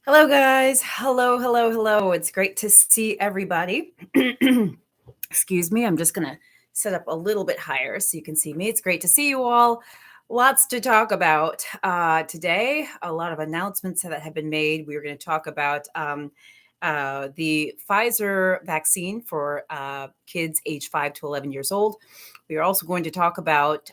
Hello, guys. Hello, hello, hello. It's great to see everybody. Excuse me. I'm just going to set up a little bit higher so you can see me. It's great to see you all. Lots to talk about today. A lot of announcements that have been made. We're going to talk about the Pfizer vaccine for kids age 5 to 11 years old. We are also going to talk about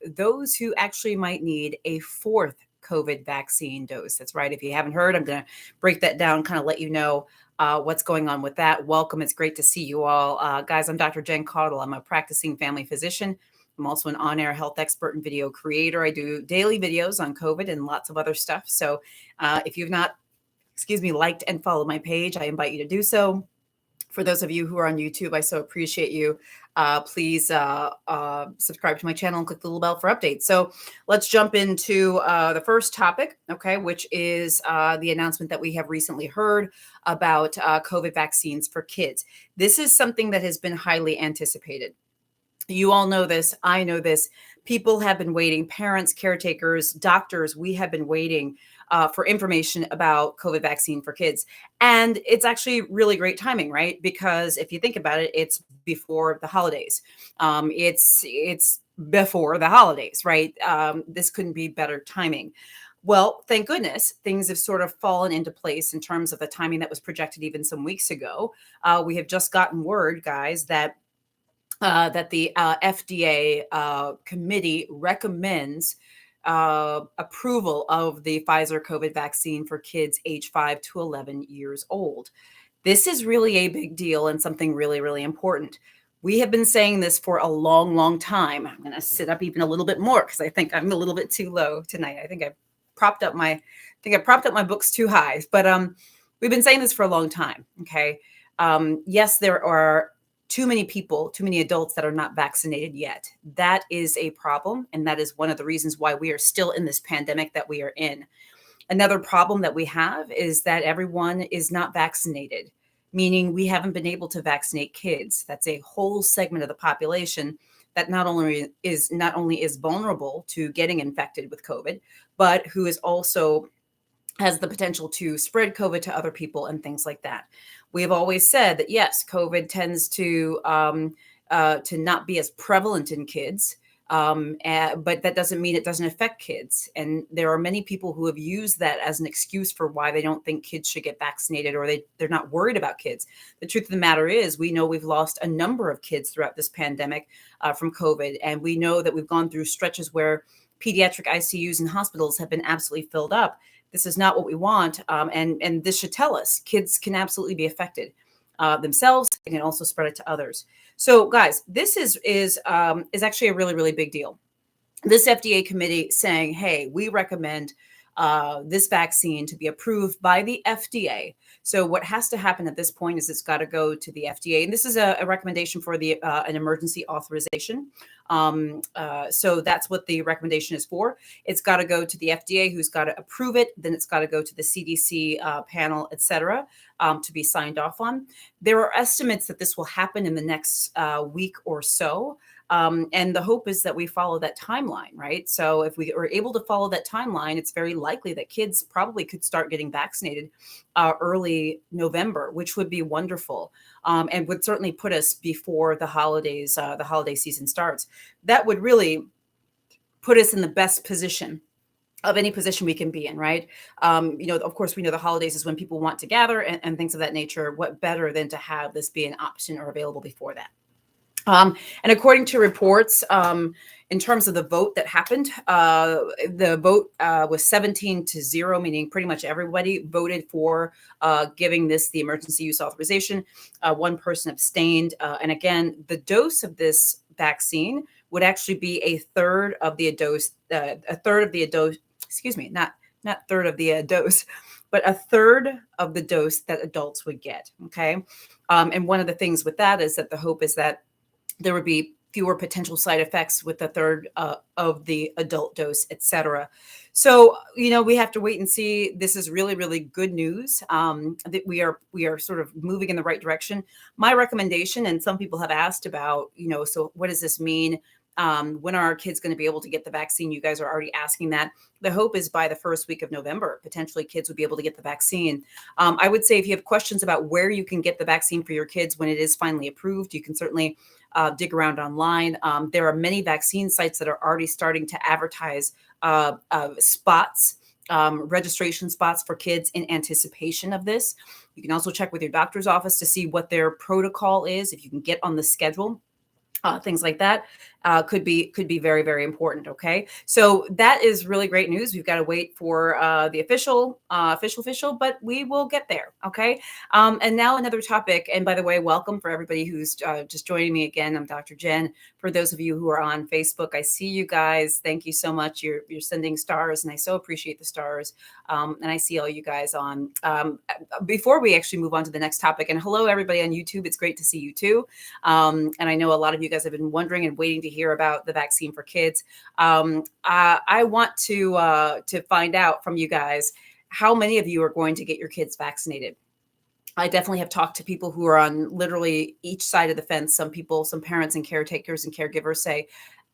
those who actually might need a fourth COVID vaccine dose. That's right. If you haven't heard, I'm going to break that down, kind of let you know what's going on with that. Welcome. It's great to see you all. Guys, I'm Dr. Jen Caudle. I'm a practicing family physician. I'm also an on-air health expert and video creator. I do daily videos on COVID and lots of other stuff. So if you've not, liked and followed my page, I invite you to do so. For those of you who are on YouTube, I so appreciate you. Please subscribe to my channel and click the little bell for updates. So let's jump into the first topic, okay, which is the announcement that we have recently heard about COVID vaccines for kids. This is something that has been highly anticipated. You all know this. I know this. People have been waiting. Parents, caretakers, doctors, we have been waiting for information about COVID vaccine for kids. And it's actually really great timing, right? Because if you think about it, it's before the holidays. It's before the holidays, right? This couldn't be better timing. Well, thank goodness things have sort of fallen into place in terms of the timing that was projected even some weeks ago. We have just gotten word, guys, that the FDA committee recommends approval of the Pfizer COVID vaccine for kids age 5 to 11 years old. This is really a big deal and something really, really important. We have been saying this for a long, long time. I'm going to sit up even a little bit more because I think I'm a little bit too low tonight. I think I propped up my books too high. But we've been saying this for a long time. Okay. Yes, there are too many people, too many adults that are not vaccinated yet. That is a problem. And that is one of the reasons why we are still in this pandemic that we are in. Another problem that we have is that everyone is not vaccinated, meaning we haven't been able to vaccinate kids. That's a whole segment of the population that not only is vulnerable to getting infected with COVID, but who is also has the potential to spread COVID to other people and things like that. We have always said that yes, COVID tends to not be as prevalent in kids, but that doesn't mean it doesn't affect kids. And there are many people who have used that as an excuse for why they don't think kids should get vaccinated, or they're not worried about kids. The truth of the matter is, we know we've lost a number of kids throughout this pandemic from COVID, and we know that we've gone through stretches where pediatric ICUs and hospitals have been absolutely filled up. This is not what we want, and this should tell us kids can absolutely be affected themselves. They can also spread it to others. So, guys, this is actually a really, really big deal. This FDA committee saying, "Hey, we recommend this vaccine to be approved by the FDA." So, what has to happen at this point is it's got to go to the FDA, and this is a recommendation for the an emergency authorization. So that's what the recommendation is for. It's got to go to the FDA, who's got to approve it. Then it's got to go to the CDC panel, et cetera, to be signed off on. There are estimates that this will happen in the next week or so. And the hope is that we follow that timeline, right? So if we are able to follow that timeline, it's very likely that kids probably could start getting vaccinated early November, which would be wonderful, and would certainly put us before the holidays, the holiday season starts. That would really put us in the best position of any position we can be in, right? Of course, we know the holidays is when people want to gather and things of that nature. What better than to have this be an option or available before that? And according to reports, in terms of the vote that happened, the vote was 17-0, meaning pretty much everybody voted for giving this the emergency use authorization. One person abstained. And again, the dose of this vaccine would actually be a third of the dose, excuse me, not third of the dose, but a third of the dose that adults would get. Okay. And one of the things with that is that the hope is that there would be fewer potential side effects with a third of the adult dose, et cetera. So, we have to wait and see. This is really, really good news that we are sort of moving in the right direction. My recommendation, and some people have asked about, so what does this mean When are our kids going to be able to get the vaccine? You guys are already asking that. The hope is by the first week of November, potentially kids would be able to get the vaccine. I would say if you have questions about where you can get the vaccine for your kids when it is finally approved, you can certainly dig around online. There are many vaccine sites that are already starting to advertise spots, registration spots for kids in anticipation of this. You can also check with your doctor's office to see what their protocol is, if you can get on the schedule. Things like that could be very, very important. Okay, so that is really great news. We've got to wait for the official, but we will get there. Okay, and now another topic. And by the way, welcome for everybody who's just joining me again. I'm Dr. Jen. For those of you who are on Facebook, I see you guys. Thank you so much. You're sending stars, and I so appreciate the stars. And I see all you guys on. Before we actually move on to the next topic, and hello everybody on YouTube. It's great to see you too. And I know a lot of you guys have been wondering and waiting to hear about the vaccine for kids. I want to find out from you guys how many of you are going to get your kids vaccinated. I definitely have talked to people who are on literally each side of the fence. Some people, some parents and caretakers and caregivers say,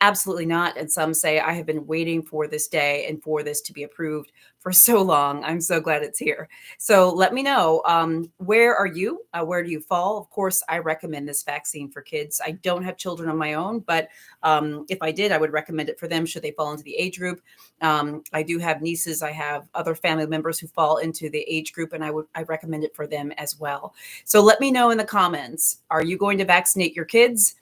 absolutely not. And some say, I have been waiting for this day and for this to be approved for so long. I'm so glad it's here. So let me know, where are you? Where do you fall? Of course, I recommend this vaccine for kids. I don't have children of my own, but if I did, I would recommend it for them should they fall into the age group. I do have nieces. I have other family members who fall into the age group, and I recommend it for them as well. So let me know in the comments, are you going to vaccinate your kids?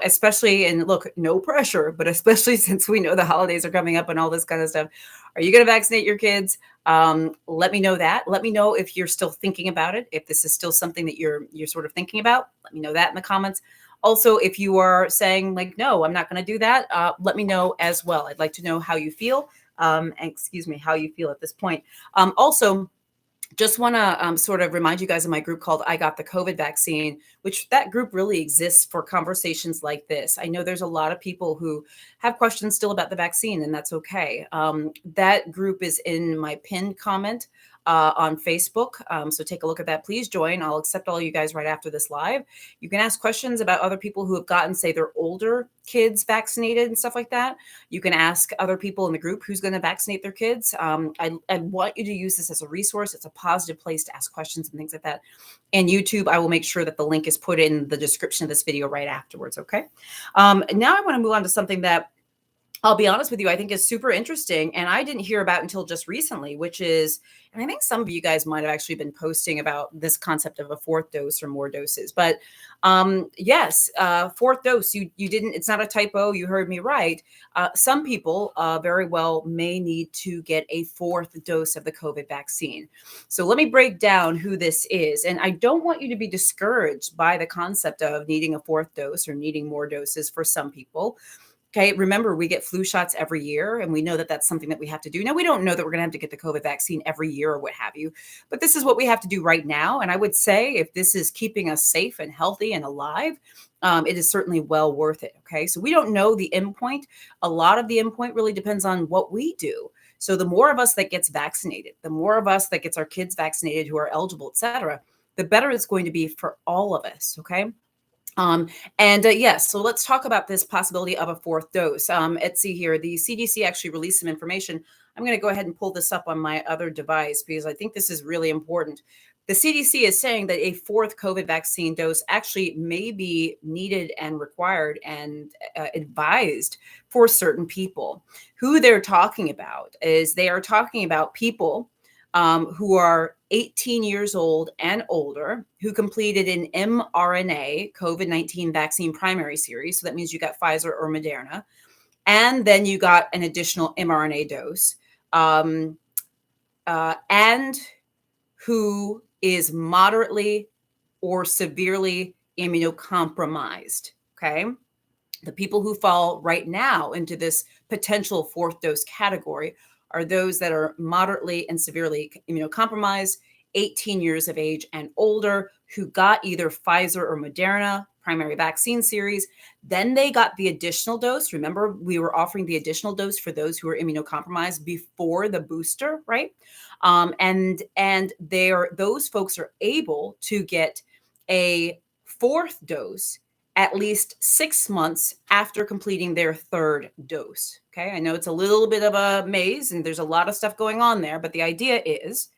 Especially, and look, no pressure, but especially since we know the holidays are coming up and all this kind of stuff, are you going to vaccinate your kids? Let me know that. Let me know if you're still thinking about it. If this is still something that you're sort of thinking about, let me know that in the comments. Also, if you are saying like, no, I'm not going to do that, let me know as well. I'd like to know how you feel. How you feel at this point. Also, just want to sort of remind you guys of my group called I Got the COVID Vaccine, which that group really exists for conversations like this. I know there's a lot of people who have questions still about the vaccine, and that's okay. That group is in my pinned comment on Facebook. So take a look at that. Please join. I'll accept all you guys right after this live. You can ask questions about other people who have gotten, say, their older kids vaccinated and stuff like that. You can ask other people in the group who's going to vaccinate their kids. I want you to use this as a resource. It's a positive place to ask questions and things like that. And YouTube, I will make sure that the link is put in the description of this video right afterwards. Okay. Now I want to move on to something that I'll be honest with you, I think is super interesting. And I didn't hear about until just recently, which is, and I think some of you guys might have actually been posting about this concept of a fourth dose or more doses. But yes, fourth dose, you didn't, it's not a typo. You heard me right. Some people very well may need to get a fourth dose of the COVID vaccine. So let me break down who this is. And I don't want you to be discouraged by the concept of needing a fourth dose or needing more doses for some people. Okay, remember, we get flu shots every year, and we know that that's something that we have to do. Now, we don't know that we're going to have to get the COVID vaccine every year or what have you, but this is what we have to do right now. And I would say if this is keeping us safe and healthy and alive, it is certainly well worth it. Okay, so we don't know the endpoint. A lot of the endpoint really depends on what we do. So the more of us that gets vaccinated, the more of us that gets our kids vaccinated who are eligible, et cetera, the better it's going to be for all of us. Okay. Yes, so let's talk about this possibility of a fourth dose. Let's see here. The CDC actually released some information. I'm going to go ahead and pull this up on my other device because I think this is really important. The CDC is saying that a fourth COVID vaccine dose actually may be needed and required and advised for certain people. Who they're talking about is they are talking about people who are 18 years old and older, who completed an mRNA COVID-19 vaccine primary series. So that means you got Pfizer or Moderna. And then you got an additional mRNA dose. And who is moderately or severely immunocompromised. Okay. The people who fall right now into this potential fourth dose category are those that are moderately and severely immunocompromised, 18 years of age and older, who got either Pfizer or Moderna primary vaccine series. Then they got the additional dose. Remember, we were offering the additional dose for those who are immunocompromised before the booster, right? And those folks are able to get a fourth dose at least 6 months after completing their third dose. Okay, I know it's a little bit of a maze and there's a lot of stuff going on there, but the idea is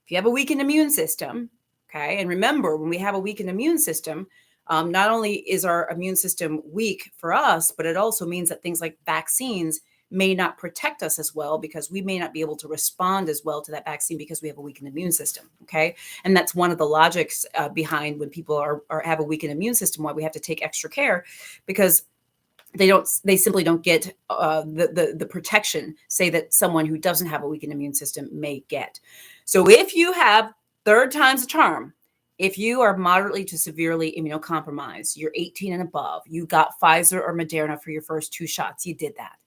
if you have a weakened immune system, okay, and remember when we have a weakened immune system, not only is our immune system weak for us, but it also means that things like vaccines may not protect us as well because we may not be able to respond as well to that vaccine because we have a weakened immune system. Okay. And that's one of the logics behind when people have a weakened immune system, why we have to take extra care because they simply don't get the protection, say, that someone who doesn't have a weakened immune system may get. So if you have, third time's a charm, if you are moderately to severely immunocompromised, you're 18 and above, you got Pfizer or Moderna for your first 2 shots, you did that.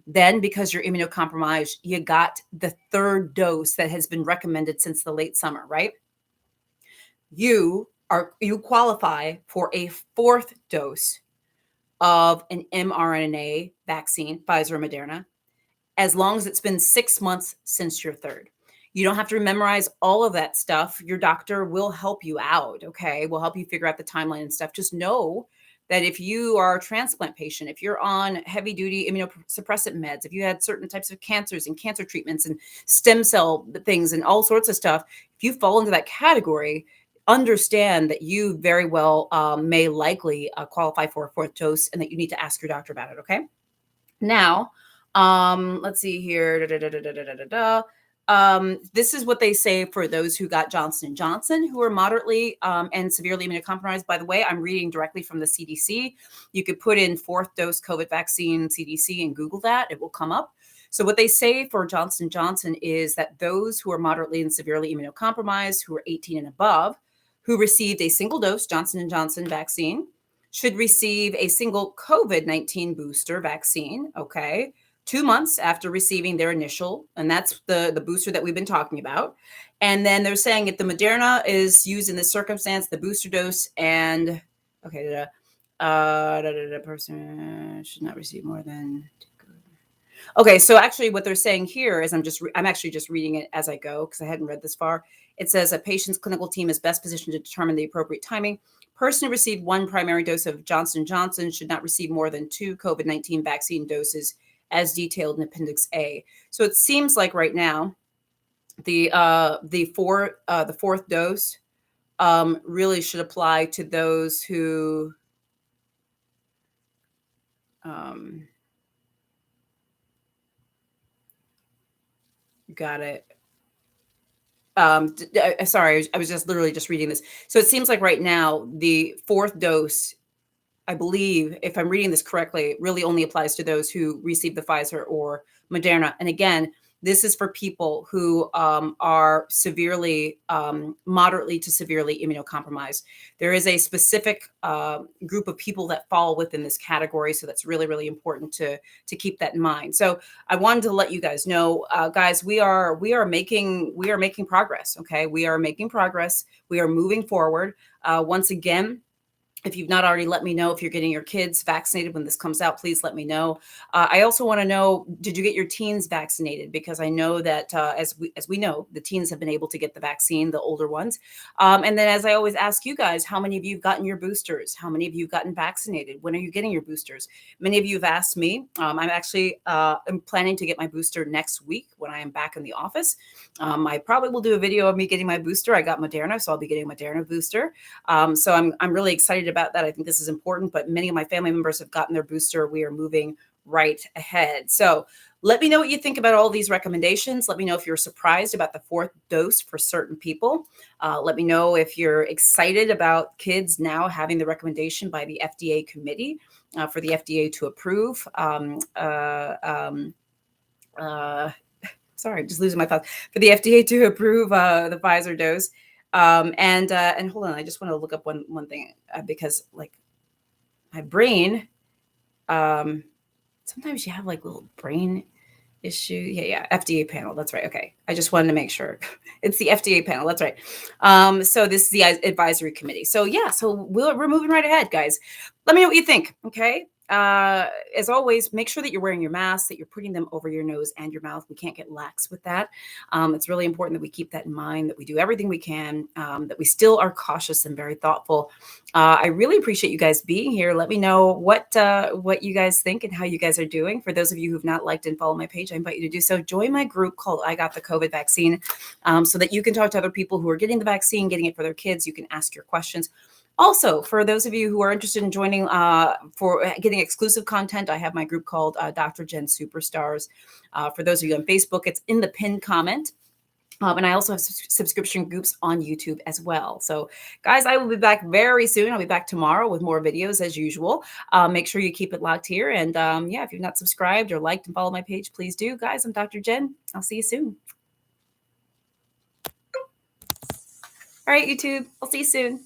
Then because you're immunocompromised, you got the third dose that has been recommended since the late summer, right? You qualify for a 4th dose of an mRNA vaccine, Pfizer or Moderna, as long as it's been 6 months since your third. You don't have to memorize all of that stuff. Your doctor will help you out, okay? Will help you figure out the timeline and stuff. Just know that if you are a transplant patient, if you're on heavy duty immunosuppressant meds, if you had certain types of cancers and cancer treatments and stem cell things and all sorts of stuff, if you fall into that category, understand that you very well may likely qualify for a 4th dose and that you need to ask your doctor about it, okay? Now, let's see here. This is what they say for those who got Johnson & Johnson, who are moderately and severely immunocompromised. By the way, I'm reading directly from the CDC. You could put in 4th dose COVID vaccine CDC and Google that. It will come up. So what they say for Johnson & Johnson is that those who are moderately and severely immunocompromised, who are 18 and above, who received a single dose Johnson & Johnson vaccine should receive a single COVID-19 booster vaccine, okay, 2 months after receiving their initial, and that's the booster that we've been talking about. And then they're saying if the Moderna is used in this circumstance, the booster dose and, okay, person should not receive more than... Okay, so actually what they're saying here is I'm actually just reading it as I go because I hadn't read this far. It says a patient's clinical team is best positioned to determine the appropriate timing. Person who received 1 primary dose of Johnson & Johnson should not receive more than 2 COVID-19 vaccine doses as detailed in Appendix A. So it seems like right now the 4th dose really should apply to those who got it. Sorry, I was just literally just reading this. So it seems like right now the 4th dose, I believe, if I'm reading this correctly, really only applies to those who receive the Pfizer or Moderna. And again, this is for people who are severely, moderately to severely immunocompromised. There is a specific group of people that fall within this category. So that's really, really important to keep that in mind. So I wanted to let you guys know, guys, we are making progress. Okay. We are making progress. We are moving forward. Once again, if you've not already, let me know. If you're getting your kids vaccinated when this comes out, please let me know. I also want to know, did you get your teens vaccinated? Because I know that as we know, the teens have been able to get the vaccine, the older ones. And then as I always ask you guys, how many of you have gotten your boosters? How many of you have gotten vaccinated? When are you getting your boosters? Many of you have asked me. I'm actually I'm planning to get my booster next week when I am back in the office. I probably will do a video of me getting my booster. I got Moderna, so I'll be getting a Moderna booster. So I'm really excited about that. I think this is important, but many of my family members have gotten their booster. We are moving right ahead. So let me know what you think about all these recommendations. Let me know if you're surprised about the 4th dose for certain people. Let me know if you're excited about kids now having the recommendation by the FDA committee for the FDA to approve. Sorry, just losing my thoughts. For the FDA to approve the Pfizer dose. And hold on, I just want to look up one thing because like my brain, sometimes you have like little brain issue. Yeah. FDA panel. That's right. Okay. I just wanted to make sure it's the FDA panel. That's right. So this is the advisory committee. So yeah, so we're moving right ahead, guys. Let me know what you think. Okay. as always, make sure that you're wearing your mask, that you're putting them over your nose and your mouth. We can't get lax with that. It's really important that we keep that in mind, that we do everything we can, that we still are cautious and very thoughtful. I really appreciate you guys being here. Let me know what you guys think and how you guys are doing. For those of you who've not liked and followed my page, I invite you to do so. Join my group called I Got the COVID Vaccine, so that you can talk to other people who are getting the vaccine, getting it for their kids. You can ask your questions. Also, for those of you who are interested in joining for getting exclusive content, I have my group called Dr. Jen Superstars. For those of you on Facebook, it's in the pinned comment. And I also have subscription groups on YouTube as well. So, guys, I will be back very soon. I'll be back tomorrow with more videos as usual. Make sure you keep it locked here. And yeah, if you've not subscribed or liked and followed my page, please do. Guys, I'm Dr. Jen. I'll see you soon. All right, YouTube. I'll see you soon.